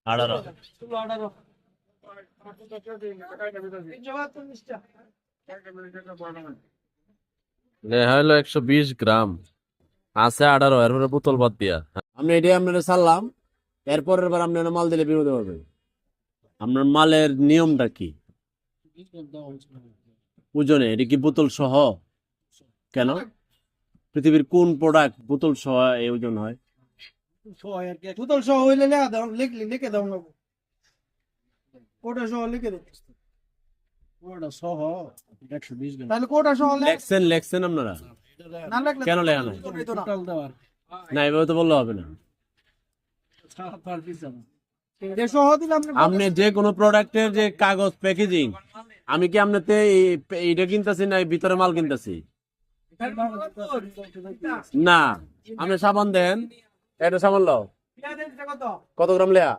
18 হলো 120 গ্রাম আছে 18 এরপরে বোতল বাদ দিয়া আমি এটাই আপনারা ছাড়লাম। এরপরের বার আপনারা মাল দিলে বিরোধ হবে। আপনার মালের নিয়মটা কি? ওজনে এটা কি বোতল সহ? কেন পৃথিবীর কোন প্রোডাক্ট বোতল সহ এই ওজন হয়? বোতল সহ হইলে লেখা দাও, লিখে দাও না। কোটা সহ লিখে দাও। কোটা সহ 120 গ্রাম, তাহলে কোটা সহ লেখছেন আপনারা? না লিখলে কেন লেখা নাই? টোটাল দেওয়ার না এভাবে তো বললে হবে না। যে সহ দিলাম আপনি যে কোনো প্রোডাক্টের যে কাগজ প্যাকেজিং, আমি কি আপনাতে এইটা কিনতেছি না ভিতরে মাল কিনতেছি? না আপনি সাবান দেন, এটা সাবান লও কত কত গ্রাম লেয়া